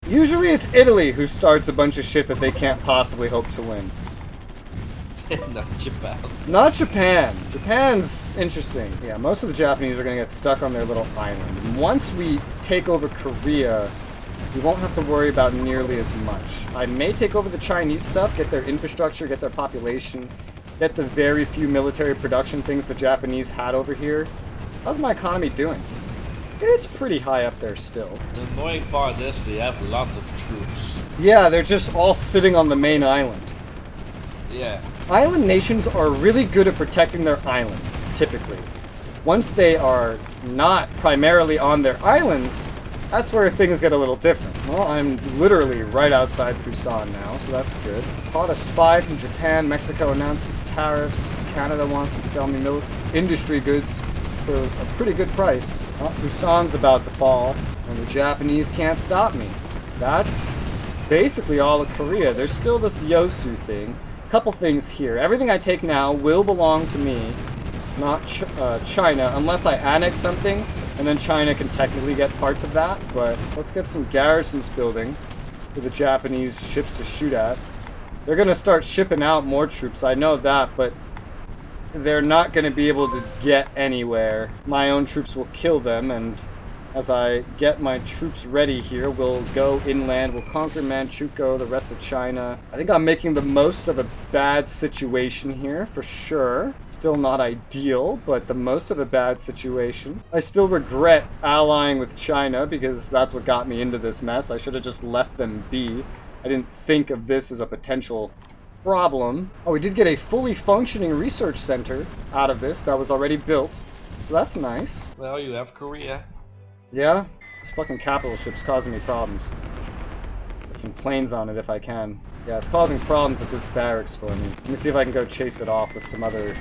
Usually it's Italy who starts a bunch of shit that they can't possibly hope to win. Not Japan. Not Japan. Japan's interesting. Yeah, most of the Japanese are going to get stuck on their little island. And once we take over Korea, we won't have to worry about nearly as much. I may take over the Chinese stuff, get their infrastructure, get their population, get the very few military production things the Japanese had over here. How's my economy doing? It's pretty high up there still. The annoying part is they have lots of troops. Yeah, they're just all sitting on the main island. Yeah. Island nations are really good at protecting their islands, typically. Once they are not primarily on their islands, that's where things get a little different. Well, I'm literally right outside Busan now, so that's good. Caught a spy from Japan. Mexico announces tariffs. Canada wants to sell me industry goods for a pretty good price. Well, Busan's about to fall, and the Japanese can't stop me. That's basically all of Korea. There's still this Yosu thing. Couple things here. Everything I take now will belong to me, not China, unless I annex something, and then China can technically get parts of that. But let's get some garrisons building for the Japanese ships to shoot at. They're going to start shipping out more troops, I know that, but they're not going to be able to get anywhere. My own troops will kill them, and as I get my troops ready here, we'll go inland, we'll conquer Manchuko, the rest of China. I think I'm making the most of a bad situation here, for sure. Still not ideal, but the most of a bad situation. I still regret allying with China, because that's what got me into this mess. I should have just left them be. I didn't think of this as a potential problem. Oh, we did get a fully functioning research center out of this that was already built, so that's nice. Well, you have Korea. Yeah? This fucking capital ship's causing me problems. Put some planes on it if I can. Yeah, it's causing problems at this barracks for me. Let me see if I can go chase it off with some other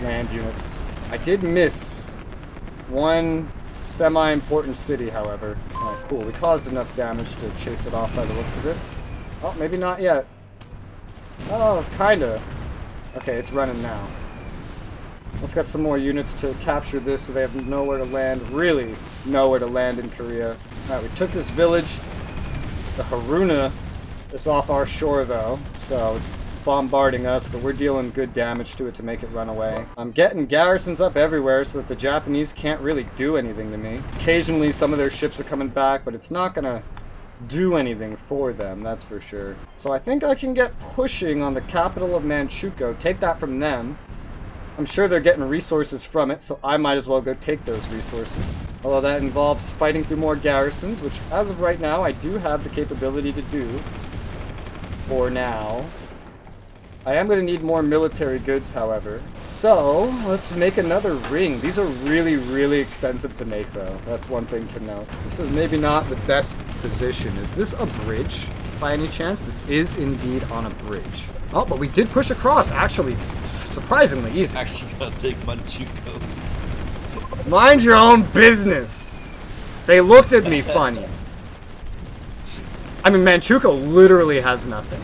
land units. I did miss one semi-important city, however. Oh, cool. We caused enough damage to chase it off by the looks of it. Oh, maybe not yet. Oh, kinda. Okay, it's running now. Let's get some more units to capture this so they have nowhere to land. Really, nowhere to land in Korea. Alright, we took this village. The Haruna is off our shore, though, so it's bombarding us, but we're dealing good damage to it to make it run away. I'm getting garrisons up everywhere so that the Japanese can't really do anything to me. Occasionally, some of their ships are coming back, but it's not gonna do anything for them, that's for sure. So I think I can get pushing on the capital of Manchuko, take that from them. I'm sure they're getting resources from it, so I might as well go take those resources. Although that involves fighting through more garrisons, which as of right now, I do have the capability to do. For now. I am going to need more military goods, however. So, let's make another ring. These are really, really expensive to make, though. That's one thing to note. This is maybe not the best position. Is this a bridge, by any chance? This is indeed on a bridge. Oh, but we did push across, actually, surprisingly easy. Actually gonna take Manchuko. Mind your own business! They looked at me funny. I mean, Manchuko literally has nothing.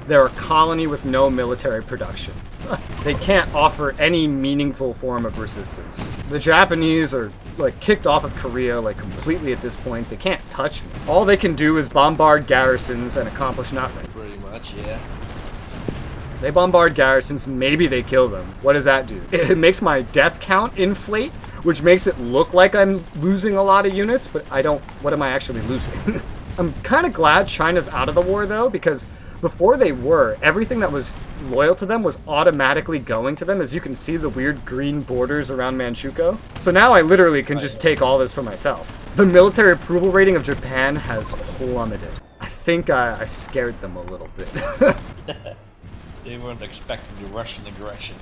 They're a colony with no military production. They can't offer any meaningful form of resistance. The Japanese are, like, kicked off of Korea, like, completely at this point. They can't touch me. All they can do is bombard garrisons and accomplish nothing. Pretty much, yeah. They bombard garrisons, maybe they kill them. What does that do? It makes my death count inflate, which makes it look like I'm losing a lot of units, but I don't... What am I actually losing? I'm kind of glad China's out of the war, though, because before they were, everything that was loyal to them was automatically going to them. As you can see, the weird green borders around Manchuko. So now I literally can just take all this for myself. The military approval rating of Japan has plummeted. I think I scared them a little bit. They weren't expecting the Russian aggression.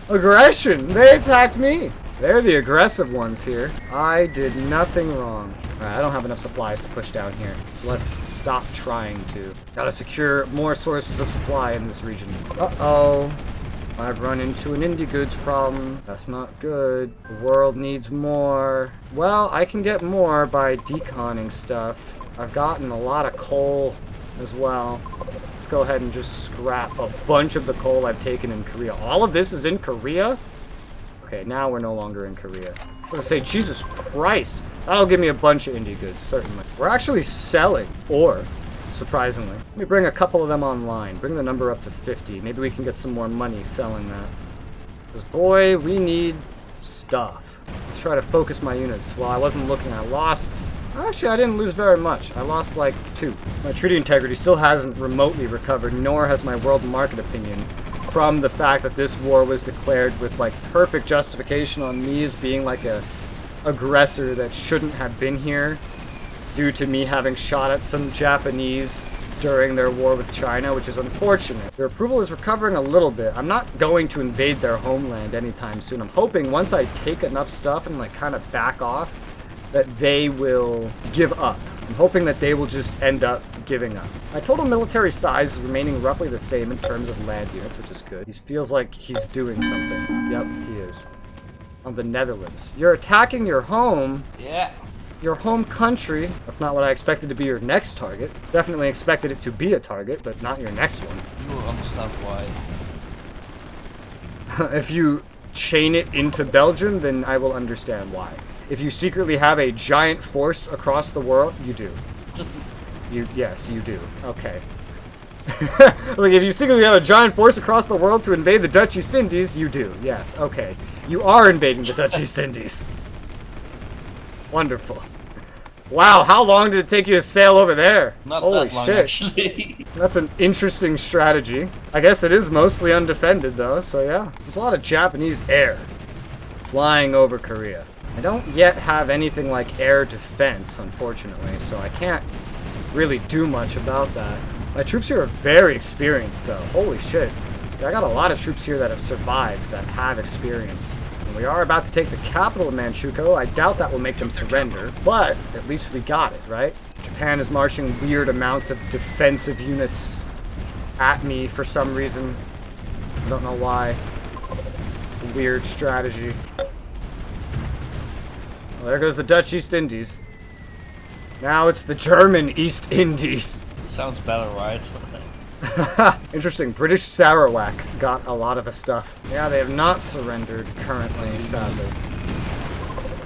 Aggression? They attacked me! They're the aggressive ones here. I did nothing wrong. Alright, I don't have enough supplies to push down here, so let's stop trying to. Gotta secure more sources of supply in this region. Uh-oh. I've run into an indie goods problem. That's not good. The world needs more. Well, I can get more by deconning stuff. I've gotten a lot of coal as well. Let's go ahead and just scrap a bunch of the coal I've taken in Korea. All of this is in Korea? Okay, now we're no longer in Korea. I was gonna say, Jesus Christ. That'll give me a bunch of indie goods, certainly. We're actually selling ore, surprisingly. Let me bring a couple of them online. Bring the number up to 50. Maybe we can get some more money selling that. Because, boy, we need stuff. Let's try to focus my units. While I wasn't looking, I lost... Actually, I didn't lose very much. I lost, like, 2. My treaty integrity still hasn't remotely recovered, nor has my world market opinion, from the fact that this war was declared with, like, perfect justification on me as being, like, a aggressor that shouldn't have been here due to me having shot at some Japanese during their war with China, which is unfortunate. Their approval is recovering a little bit. I'm not going to invade their homeland anytime soon. I'm hoping once I take enough stuff and, like, kind of back off, that they will give up. I'm hoping that they will just end up giving up. My total military size is remaining roughly the same in terms of land units, which is good. He feels like he's doing something. Yep, he is. On the Netherlands. You're attacking your home. Yeah. Your home country. That's not what I expected to be your next target. Definitely expected it to be a target, but not your next one. You will understand why. If you chain it into Belgium, then I will understand why. If you secretly have a giant force across the world, you do. Yes, you do. Okay. Like, if you secretly have a giant force across the world to invade the Dutch East Indies, you do. Yes, okay. You are invading the Dutch East Indies. Wonderful. Wow, how long did it take you to sail over there? Not Holy that long, shit. actually. That's an interesting strategy. I guess it is mostly undefended, though, so yeah. There's a lot of Japanese air flying over Korea. I don't yet have anything like air defense, unfortunately, so I can't really do much about that. My troops here are very experienced, though. Holy shit. I got a lot of troops here that have survived, that have experience. And we are about to take the capital of Manchuko. I doubt that will make them surrender, but at least we got it, right? Japan is marching weird amounts of defensive units at me for some reason. I don't know why. Weird strategy. Well, there goes the Dutch East Indies. Now it's the German East Indies. Sounds better, right? Interesting. British Sarawak got a lot of the stuff. Yeah, they have not surrendered currently, sadly.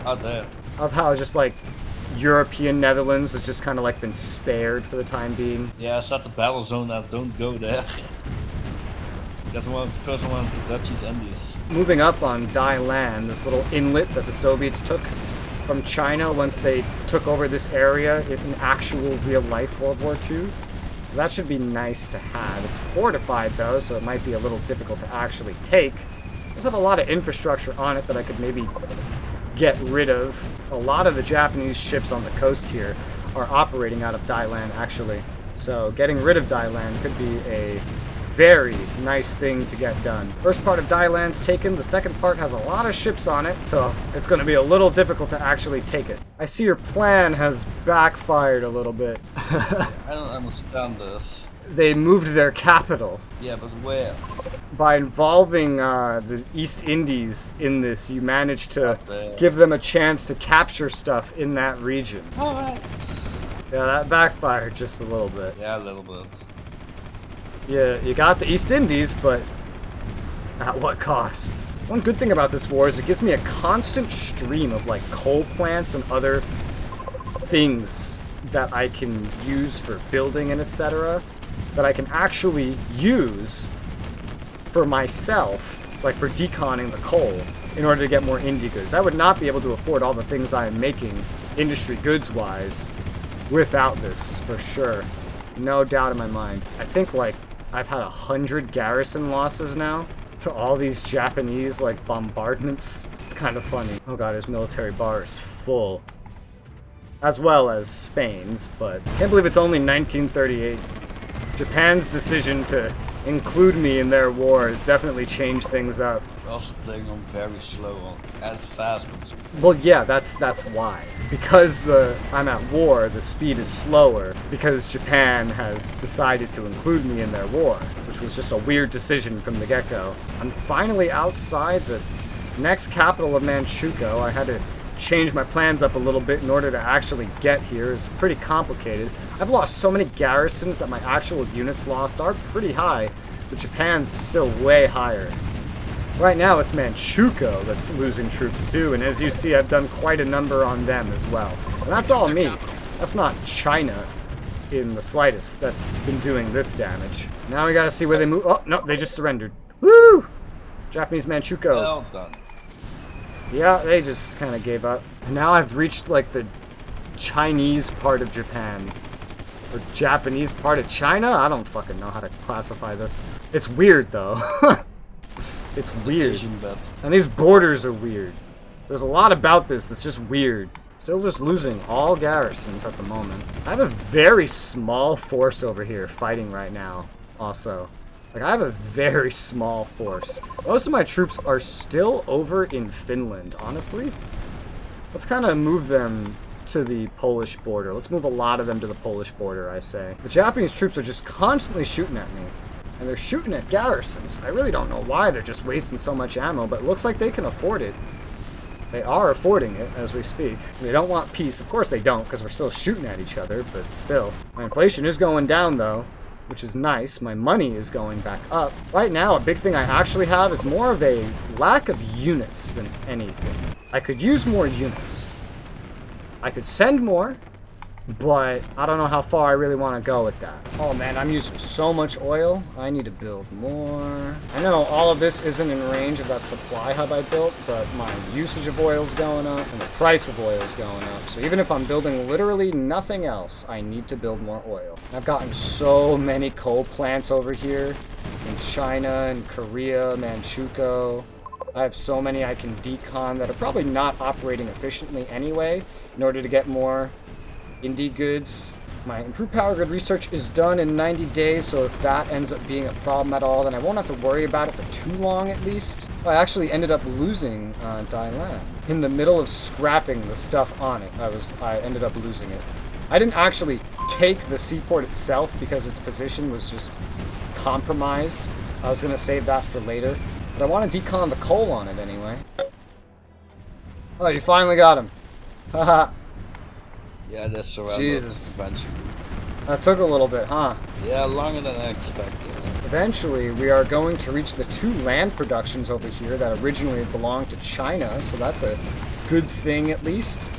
Oh, damn. I love how just, like, European Netherlands has just kind of, like, been spared for the time being. Yeah, set the battle zone now, don't go there. That's the first one of the Dutch East Indies. Moving up on Dai Lan, this little inlet that the Soviets took from China once they took over this area in actual real-life World War II. So that should be nice to have. It's fortified, though, so it might be a little difficult to actually take. It does have a lot of infrastructure on it that I could maybe get rid of. A lot of the Japanese ships on the coast here are operating out of Dai Lan, actually. So getting rid of Dai Lan could be a very nice thing to get done. First part of Dai Lan's taken, the second part has a lot of ships on it, so it's going to be a little difficult to actually take it. I see your plan has backfired a little bit. I don't understand this. They moved their capital. Yeah, but where? By involving the East Indies in this, you managed to give them a chance to capture stuff in that region. Alright. Yeah, that backfired just a little bit. Yeah, a little bit. Yeah, you got the East Indies, but at what cost? One good thing about this war is it gives me a constant stream of, like, coal plants and other things that I can use for building and etc. that I can actually use for myself, like for deconning the coal, in order to get more indie goods. I would not be able to afford all the things I am making, industry goods-wise, without this, for sure. No doubt in my mind. I think, like, I've had 100 garrison losses now to all these Japanese, like, bombardments. It's kind of funny. Oh god, his military bar is full. As well as Spain's, but I can't believe it's only 1938. Japan's decision to include me in their war has definitely changed things up. You're also playing on very slow and fast, but... Well, yeah, that's why. Because I'm at war, the speed is slower, because Japan has decided to include me in their war, which was just a weird decision from the get-go. I'm finally outside the next capital of Manchuko. I had to change my plans up a little bit in order to actually get here. It's pretty complicated. I've lost so many garrisons that my actual units lost are pretty high, but Japan's still way higher. Right now it's Manchuko that's losing troops too, and as you see, I've done quite a number on them as well. And that's all me. That's not China in the slightest that's been doing this damage. Now we gotta see where they move. Oh, no, they just surrendered. Woo! Japanese Manchuko. Well done. Yeah, they just kind of gave up. Now I've reached, like, the Chinese part of Japan. Or Japanese part of China? I don't fucking know how to classify this. It's weird, though. It's weird. And these borders are weird. There's a lot about this that's just weird. Still just losing all garrisons at the moment. I have a very small force over here fighting right now, also. Like, I have a very small force. Most of my troops are still over in Finland, honestly. Let's kind of move them to the Polish border. Let's move a lot of them to the Polish border, I say. The Japanese troops are just constantly shooting at me. And they're shooting at garrisons. I really don't know why they're just wasting so much ammo, but it looks like they can afford it. They are affording it as we speak. They don't want peace. Of course they don't, because we're still shooting at each other, but still. My inflation is going down, though, which is nice. My money is going back up. Right now, a big thing I actually have is more of a lack of units than anything. I could use more units. I could send more, but I don't know how far I really want to go with that. Oh man, I'm using so much oil. I need to build more. I know all of this isn't in range of that supply hub I built, but my usage of oil is going up and the price of oil is going up. So even if I'm building literally nothing else, I need to build more oil. I've gotten so many coal plants over here in China and Korea, Manchuko. I have so many I can decon that are probably not operating efficiently anyway in order to get more indie goods. My improved power grid research is done in 90 days, so if that ends up being a problem at all, then I won't have to worry about it for too long at least. I actually ended up losing Dailan. In the middle of scrapping the stuff on it, I ended up losing it. I didn't actually take the seaport itself because its position was just compromised. I was going to save that for later, but I want to decon the coal on it anyway. Oh, you finally got him. Haha. Yeah, that's surrounded. Jesus. Eventually. That took a little bit, huh? Yeah, longer than I expected. Eventually, we are going to reach the 2 land productions over here that originally belonged to China, so that's a good thing at least.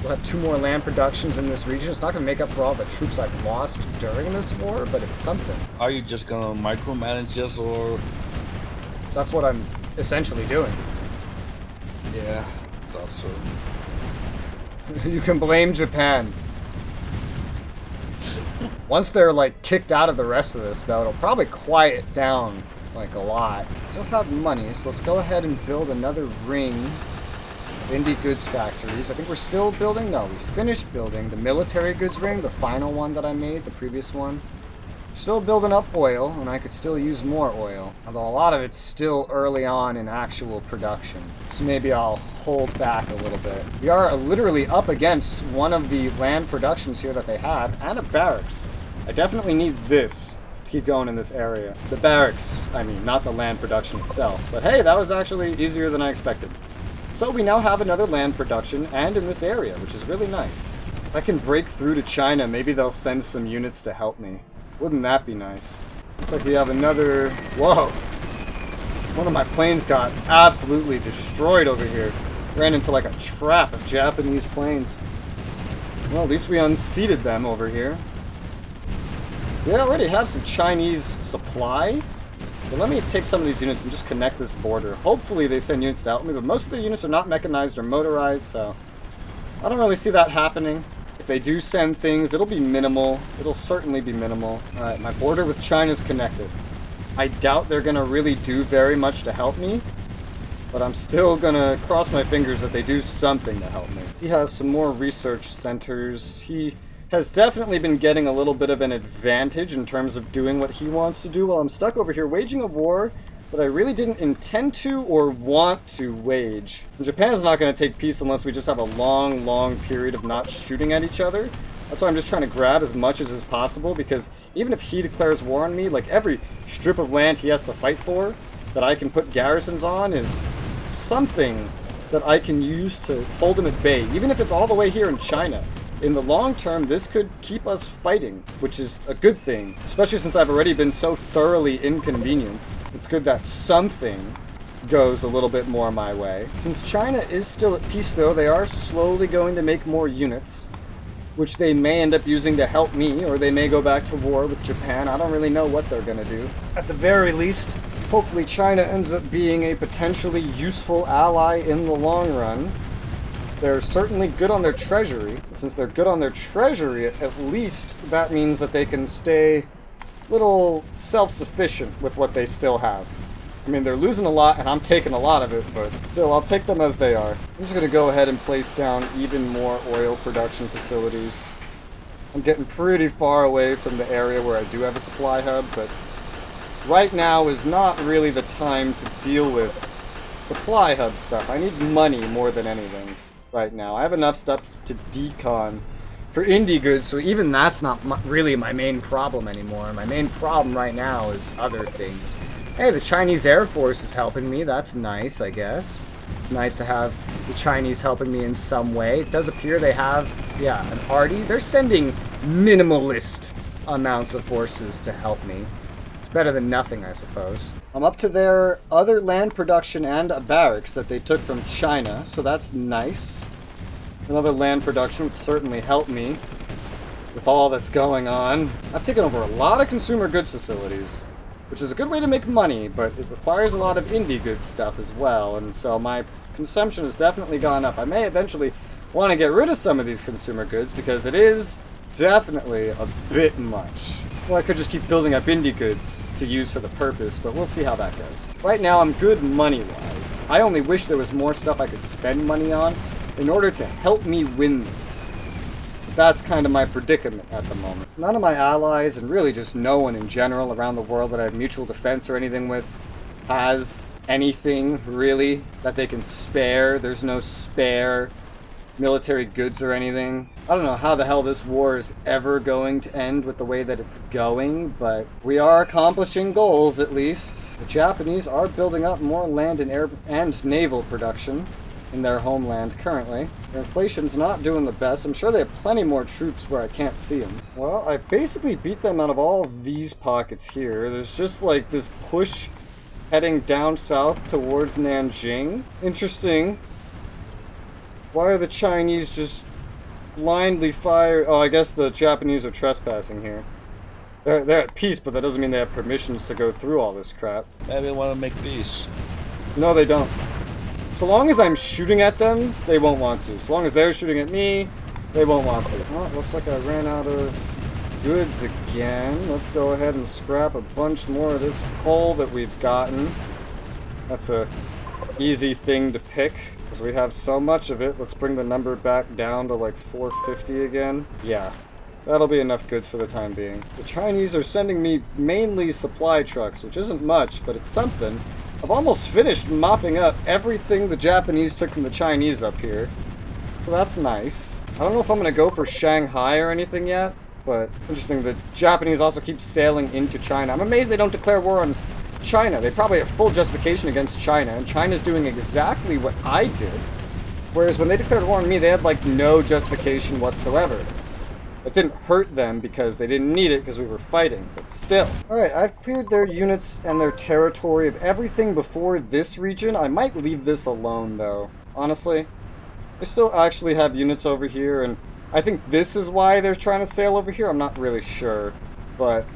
We'll have 2 more land productions in this region. It's not going to make up for all the troops I've lost during this war, but it's something. Are you just going to micromanage this, or...? That's what I'm essentially doing. Yeah, thought so. You can blame Japan. Once they're, like, kicked out of the rest of this, though, it'll probably quiet down, like, a lot. Still have money, so let's go ahead and build another ring of indie goods factories. I think we're still building? No, we finished building the military goods ring, the final one that I made, the previous one. Still building up oil, and I could still use more oil. Although a lot of it's still early on in actual production. So maybe I'll hold back a little bit. We are literally up against one of the land productions here that they have, and a barracks. I definitely need this to keep going in this area. The barracks, I mean, not the land production itself. But hey, that was actually easier than I expected. So we now have another land production, and in this area, which is really nice. If I can break through to China, maybe they'll send some units to help me. Wouldn't that be nice? Looks like we have another... Whoa! One of my planes got absolutely destroyed over here. Ran into like a trap of Japanese planes. Well, at least we unseated them over here. We already have some Chinese supply. But let me take some of these units and just connect this border. Hopefully they send units to help me, but most of the units are not mechanized or motorized, so... I don't really see that happening. If they do send things, it'll be minimal. It'll certainly be minimal. Alright, my border with China's connected. I doubt they're gonna really do very much to help me, but I'm still gonna cross my fingers that they do something to help me. He has some more research centers. He has definitely been getting a little bit of an advantage in terms of doing what he wants to do while I'm stuck over here waging a war that I really didn't intend to or want to wage. And Japan's not going to take peace unless we just have a long, long period of not shooting at each other. That's why I'm just trying to grab as much as is possible, because even if he declares war on me, like every strip of land he has to fight for that I can put garrisons on is something that I can use to hold him at bay, even if it's all the way here in China. In the long term, this could keep us fighting, which is a good thing, especially since I've already been so thoroughly inconvenienced. It's good that something goes a little bit more my way. Since China is still at peace, though, they are slowly going to make more units, which they may end up using to help me, or they may go back to war with Japan. I don't really know what they're going to do. At the very least, hopefully China ends up being a potentially useful ally in the long run. They're certainly good on their treasury. Since they're good on their treasury, at least that means that they can stay a little self-sufficient with what they still have. I mean, they're losing a lot, and I'm taking a lot of it, but still, I'll take them as they are. I'm just going to go ahead and place down even more oil production facilities. I'm getting pretty far away from the area where I do have a supply hub, but right now is not really the time to deal with supply hub stuff. I need money more than anything right now. I have enough stuff to decon for indie goods, so even that's not really my main problem anymore. My main problem right now is other things. Hey, the Chinese Air Force is helping me. That's nice, I guess. It's nice to have the Chinese helping me in some way. It does appear they have, yeah, an arty. They're sending minimalist amounts of forces to help me. It's better than nothing, I suppose. I'm up to their other land production and a barracks that they took from China, so that's nice. Another land production would certainly help me with all that's going on. I've taken over a lot of consumer goods facilities, which is a good way to make money, but it requires a lot of indie goods stuff as well, and so my consumption has definitely gone up. I may eventually want to get rid of some of these consumer goods because it is definitely a bit much. Well, I could just keep building up indie goods to use for the purpose, but we'll see how that goes. Right now, I'm good money-wise. I only wish there was more stuff I could spend money on in order to help me win this. But that's kind of my predicament at the moment. None of my allies, and really just no one in general around the world that I have mutual defense or anything with, has anything, really, that they can spare. There's no spare military goods or anything. I don't know how the hell this war is ever going to end with the way that it's going, but we are accomplishing goals, at least. The Japanese are building up more land and air and naval production in their homeland currently. Their inflation's not doing the best. I'm sure they have plenty more troops where I can't see them. Well, I basically beat them out of all of these pockets here. There's just like this push heading down south towards Nanjing. Interesting. Why are the Chinese just blindly fire? Oh, I guess the Japanese are trespassing here. They're at peace, but that doesn't mean they have permissions to go through all this crap. Maybe they want to make peace. No, they don't. So long as I'm shooting at them, they won't want to. So long as they're shooting at me, they won't want to. Well, it looks like I ran out of goods again. Let's go ahead and scrap a bunch more of this coal that we've gotten. That's a easy thing to pick, because we have so much of it. Let's bring the number back down to like 450 again. Yeah, that'll be enough goods for the time being. The Chinese are sending me mainly supply trucks, which isn't much, but it's something. I've almost finished mopping up everything the Japanese took from the Chinese up here. So that's nice. I don't know if I'm going to go for Shanghai or anything yet, but interesting. The Japanese also keep sailing into China. I'm amazed they don't declare war on China. They probably have full justification against China, and China's doing exactly what I did. Whereas when they declared war on me, they had like no justification whatsoever. It didn't hurt them because they didn't need it because we were fighting, but still. Alright, I've cleared their units and their territory of everything before this region. I might leave this alone though, honestly. They still actually have units over here, and I think this is why they're trying to sail over here. I'm not really sure, but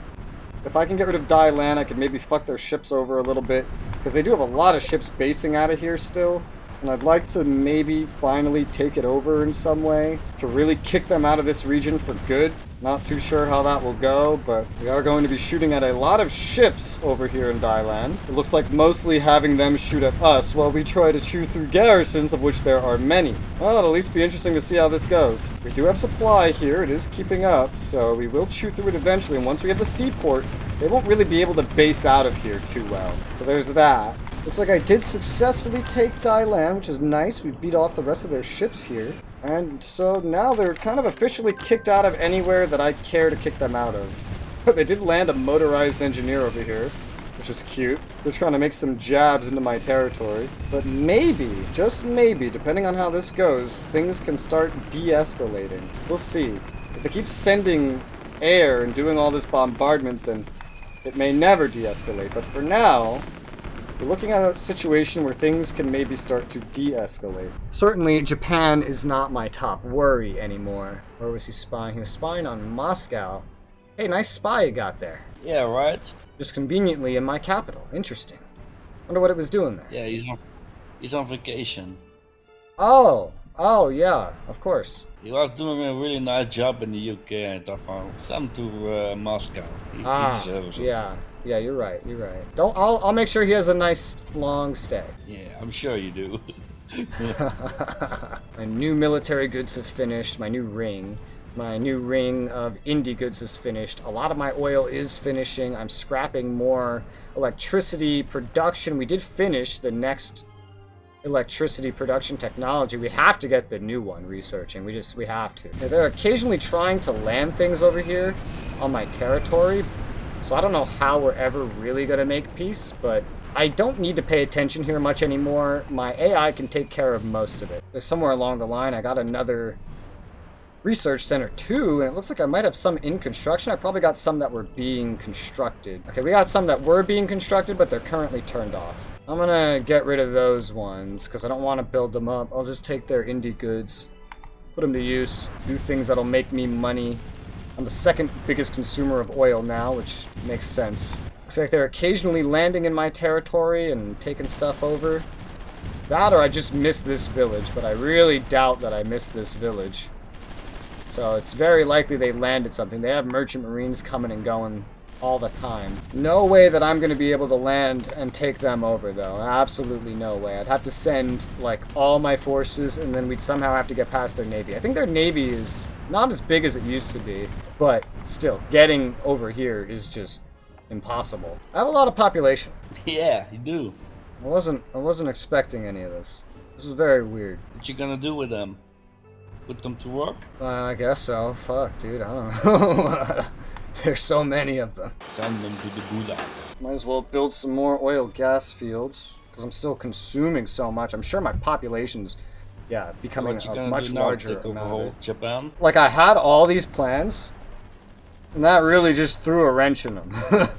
if I can get rid of Dailan, I could maybe fuck their ships over a little bit, because they do have a lot of ships basing out of here still. And I'd like to maybe finally take it over in some way to really kick them out of this region for good. Not too sure how that will go, but we are going to be shooting at a lot of ships over here in Dailan. It looks like mostly having them shoot at us while we try to chew through garrisons, of which there are many. Well, it'll at least be interesting to see how this goes. We do have supply here. It is keeping up, so we will chew through it eventually. And once we have the seaport, they won't really be able to base out of here too well. So there's that. Looks like I did successfully take Dailan, which is nice. We beat off the rest of their ships here. And so now they're kind of officially kicked out of anywhere that I care to kick them out of. But they did land a motorized engineer over here, which is cute. They're trying to make some jabs into my territory. But maybe, just maybe, depending on how this goes, things can start de-escalating. We'll see. If they keep sending air and doing all this bombardment, then it may never de-escalate. But for now, We're looking at a situation where things can maybe start to de-escalate. Certainly, Japan is not my top worry anymore. Where was he spying? He was spying on Moscow. Hey, nice spy you got there. Yeah, right? Just conveniently in my capital. Interesting. Wonder what it was doing there. Yeah, he's on vacation. Oh, yeah, of course. He was doing a really nice job in the UK and I found send to Moscow. He deserves it. Yeah, you're right. I'll make sure he has a nice long stay. Yeah, I'm sure you do. My new military goods have finished. My new ring of indie goods is finished. A lot of my oil is finishing. I'm scrapping more electricity production. We did finish the next electricity production technology. We have to get the new one researching. We have to. They're occasionally trying to land things over here on my territory, so I don't know how we're ever really going to make peace, but I don't need to pay attention here much anymore. My AI can take care of most of it. There's somewhere along the line I got another research center too, and it looks like I might have some in construction. I probably got some that were being constructed. Okay, we got some that were being constructed, but they're currently turned off. I'm gonna get rid of those ones because I don't want to build them up. I'll just take their indie goods, put them to use, do things that'll make me money. I'm the second biggest consumer of oil now, which makes sense. Looks like they're occasionally landing in my territory and taking stuff over. That or I just missed this village, but I really doubt that I missed this village. So it's very likely they landed something. They have merchant marines coming and going all the time. No way that I'm going to be able to land and take them over, though. Absolutely no way. I'd have to send, like, all my forces, and then we'd somehow have to get past their navy. I think their navy is not as big as it used to be, but still, getting over here is just impossible. I have a lot of population. Yeah, you do. I wasn't expecting any of this. This is very weird. What you gonna do with them? Put them to work? I guess so. Fuck, dude, I don't know. There's so many of them. Send them to the gulag. Might as well build some more oil gas fields, because I'm still consuming so much. I'm sure my population's, becoming a much larger take over amount whole of it. Japan? Like, I had all these plans, and that really just threw a wrench in them.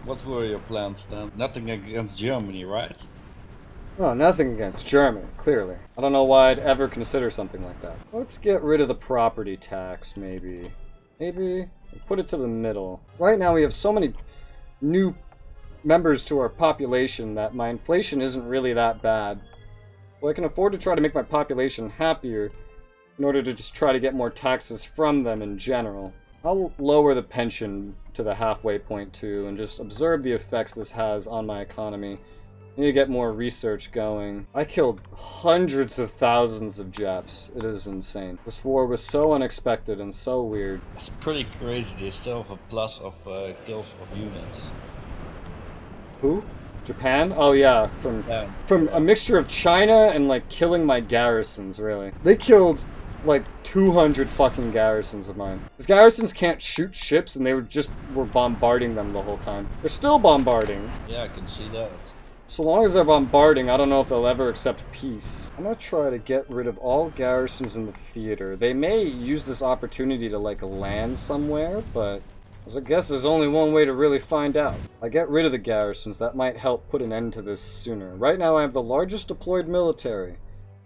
What were your plans then? Nothing against Germany, right? No, nothing against Germany, clearly. I don't know why I'd ever consider something like that. Let's get rid of the property tax, maybe. Maybe put it to the middle. Right now we have so many new members to our population that my inflation isn't really that bad. Well, I can afford to try to make my population happier in order to just try to get more taxes from them in general. I'll lower the pension to the halfway point too and just observe the effects this has on my economy. I need to get more research going. I killed hundreds of thousands of Japs. It is insane. This war was so unexpected and so weird. It's pretty crazy. They still have a plus of kills of units. Who? Japan? Oh yeah, from a mixture of China and like killing my garrisons, really. They killed like 200 fucking garrisons of mine. These garrisons can't shoot ships and they were bombarding them the whole time. They're still bombarding. Yeah, I can see that. So long as they're bombarding, I don't know if they'll ever accept peace. I'm gonna try to get rid of all garrisons in the theater. They may use this opportunity to, like, land somewhere, but I guess there's only one way to really find out. I get rid of the garrisons, that might help put an end to this sooner. Right now I have the largest deployed military.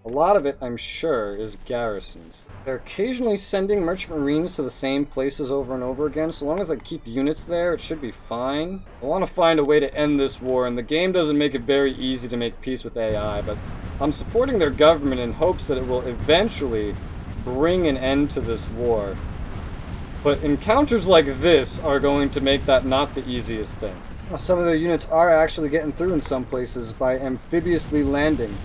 A lot of it, I'm sure, is garrisons. They're occasionally sending merchant marines to the same places over and over again. So long as I keep units there, it should be fine. I want to find a way to end this war, and the game doesn't make it very easy to make peace with AI, but I'm supporting their government in hopes that it will eventually bring an end to this war. But encounters like this are going to make that not the easiest thing. Some of their units are actually getting through in some places by amphibiously landing,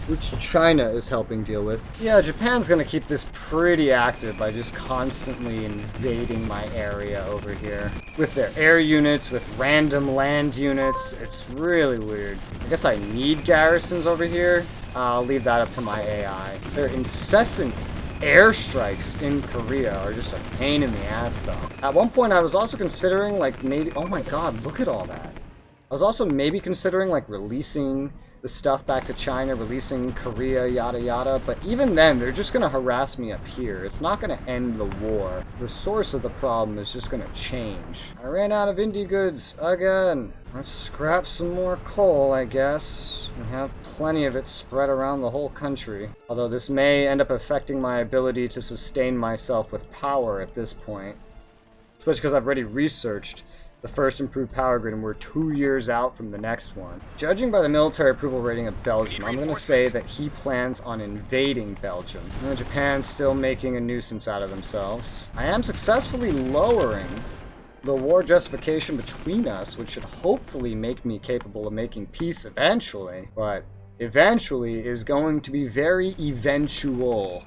which China is helping deal with. Yeah, Japan's gonna keep this pretty active by just constantly invading my area over here. With their air units, with random land units, it's really weird. I guess I need garrisons over here. I'll leave that up to my AI. Their incessant airstrikes in Korea are just a pain in the ass, though. At one point, I was also considering, like, maybe... Oh my god, look at all that. I was also maybe considering, like, releasing the stuff back to China, releasing Korea, yada yada. But even then, they're just going to harass me up here. It's not going to end the war. The source of the problem is just going to change. I ran out of indie goods again. Let's scrap some more coal, I guess. We have plenty of it spread around the whole country. Although this may end up affecting my ability to sustain myself with power at this point. Especially because I've already researched the first improved power grid, and we're 2 years out from the next one. Judging by the military approval rating of Belgium, I'm going to say that he plans on invading Belgium. Japan's still making a nuisance out of themselves. I am successfully lowering the war justification between us, which should hopefully make me capable of making peace eventually. But eventually is going to be very eventual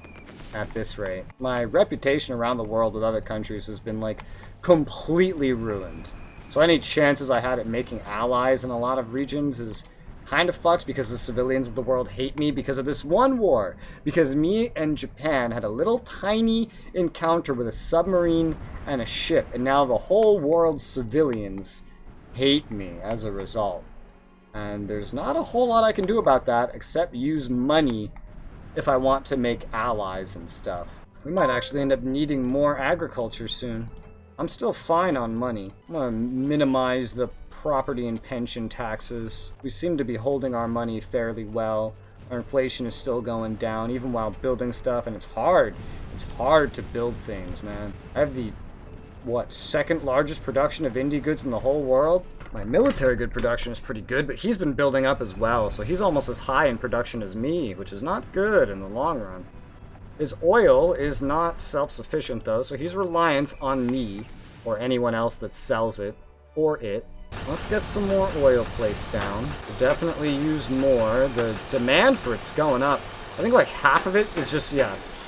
at this rate. My reputation around the world with other countries has been like completely ruined. So any chances I had at making allies in a lot of regions is kind of fucked because the civilians of the world hate me because of this one war. Because me and Japan had a little tiny encounter with a submarine and a ship, and now the whole world's civilians hate me as a result. And there's not a whole lot I can do about that except use money if I want to make allies and stuff. We might actually end up needing more agriculture soon. I'm still fine on money. I'm gonna minimize the property and pension taxes. We seem to be holding our money fairly well. Our inflation is still going down, even while building stuff, and it's hard. It's hard to build things, man. I have the, second largest production of indie goods in the whole world? My military good production is pretty good, but he's been building up as well, so he's almost as high in production as me, which is not good in the long run. His oil is not self-sufficient, though, so he's reliant on me, or anyone else that sells it, for it. Let's get some more oil placed down. We'll definitely use more. The demand for it's going up. I think like half of it is just,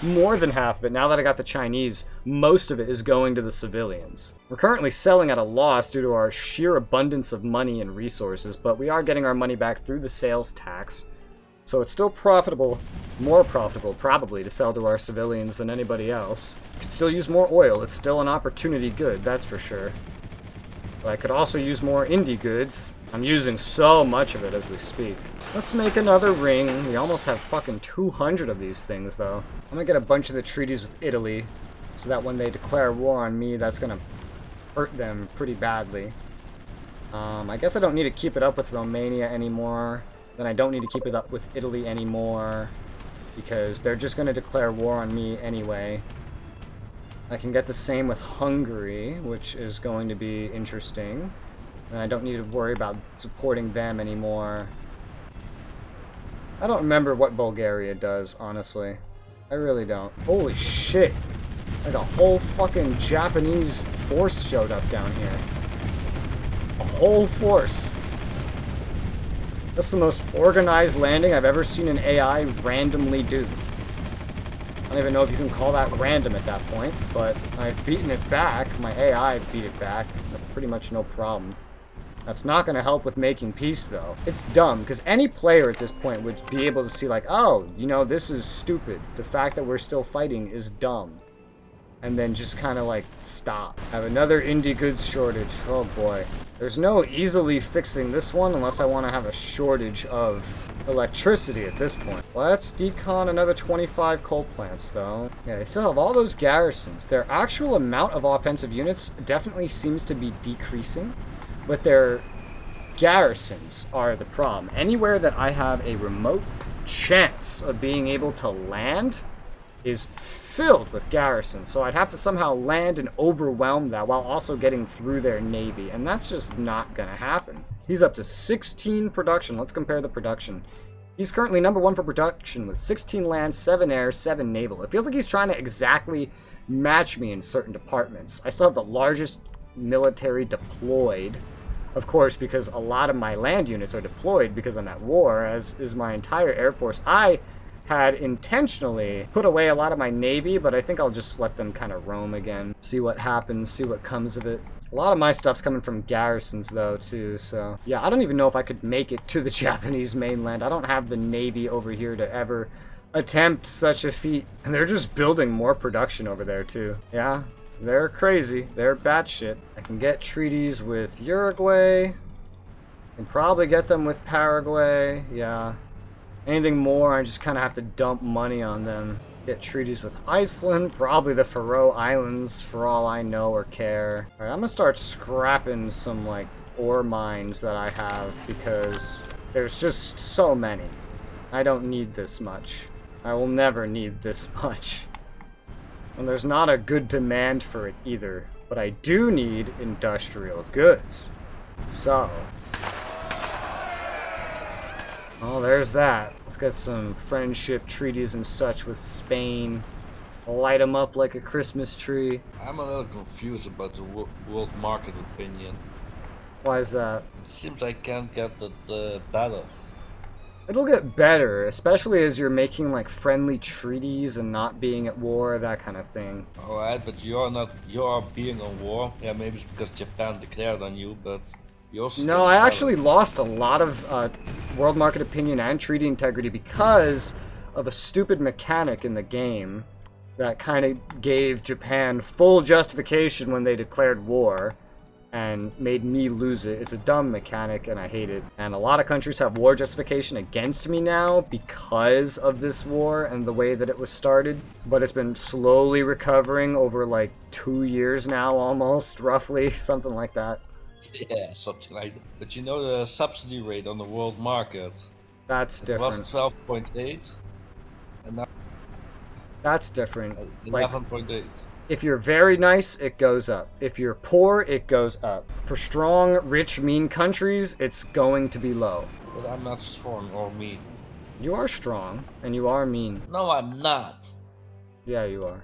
more than half of it. Now that I got the Chinese, most of it is going to the civilians. We're currently selling at a loss due to our sheer abundance of money and resources, but we are getting our money back through the sales tax. So it's still profitable, more profitable probably, to sell to our civilians than anybody else. Could still use more oil. It's still an opportunity good, that's for sure. But I could also use more indie goods. I'm using so much of it as we speak. Let's make another ring. We almost have fucking 200 of these things, though. I'm gonna get a bunch of the treaties with Italy, so that when they declare war on me, that's gonna hurt them pretty badly. I guess I don't need to keep it up with Romania anymore. Then I don't need to keep it up with Italy anymore, because they're just going to declare war on me anyway. I can get the same with Hungary, which is going to be interesting. And I don't need to worry about supporting them anymore. I don't remember what Bulgaria does, honestly. I really don't. Holy shit! Like a whole fucking Japanese force showed up down here. A whole force. That's the most organized landing I've ever seen an AI randomly do. I don't even know if you can call that random at that point, but I've beaten it back. My AI beat it back. Pretty much no problem. That's not going to help with making peace, though. It's dumb, because any player at this point would be able to see, like, oh, you know, this is stupid. The fact that we're still fighting is dumb. And then just kind of, like, stop. I have another indie goods shortage. Oh, boy. There's no easily fixing this one unless I want to have a shortage of electricity at this point. Let's decon another 25 coal plants, though. Yeah, they still have all those garrisons. Their actual amount of offensive units definitely seems to be decreasing, but their garrisons are the problem. Anywhere that I have a remote chance of being able to land is filled with garrisons, so I'd have to somehow land and overwhelm that while also getting through their navy, and that's just not gonna happen. He's up to 16 production. Let's compare the production. He's currently number 1 for production with 16 land, 7 air, 7 naval. It feels like he's trying to exactly match me in certain departments. I still have the largest military deployed, of course, because a lot of my land units are deployed because I'm at war, as is my entire air force. I had intentionally put away a lot of my navy, but I think I'll just let them kind of roam again. See what happens, see what comes of it. A lot of my stuff's coming from garrisons, though, too, so... yeah, I don't even know if I could make it to the Japanese mainland. I don't have the navy over here to ever attempt such a feat. And they're just building more production over there, too. Yeah, they're crazy. They're batshit. I can get treaties with Uruguay. Can probably get them with Paraguay, yeah. Anything more, I just kind of have to dump money on them. Get treaties with Iceland, probably the Faroe Islands, for all I know or care. Alright, I'm gonna start scrapping some, like, ore mines that I have, because there's just so many. I don't need this much. I will never need this much. And there's not a good demand for it either. But I do need industrial goods. So... oh, there's that. Let's get some friendship treaties and such with Spain. Light them up like a Christmas tree. I'm a little confused about the world market opinion. Why is that? It seems I can't get it better. It'll get better, especially as you're making like friendly treaties and not being at war, that kind of thing. Alright, but you're being on war. Yeah, maybe it's because Japan declared on you, but you also... No, I actually lost a lot of world market opinion and treaty integrity because of a stupid mechanic in the game that kind of gave Japan full justification when they declared war and made me lose it. It's a dumb mechanic and I hate it. And a lot of countries have war justification against me now because of this war and the way that it was started. But it's been slowly recovering over like 2 years now almost, roughly, something like that. Yeah, something like that. But you know the subsidy rate on the world market? That's different. It was 12.8 and now that's different. 11.8. If you're very nice, it goes up. If you're poor, it goes up. For strong, rich, mean countries, it's going to be low. But I'm not strong or mean. You are strong, and you are mean. No, I'm not. Yeah, you are.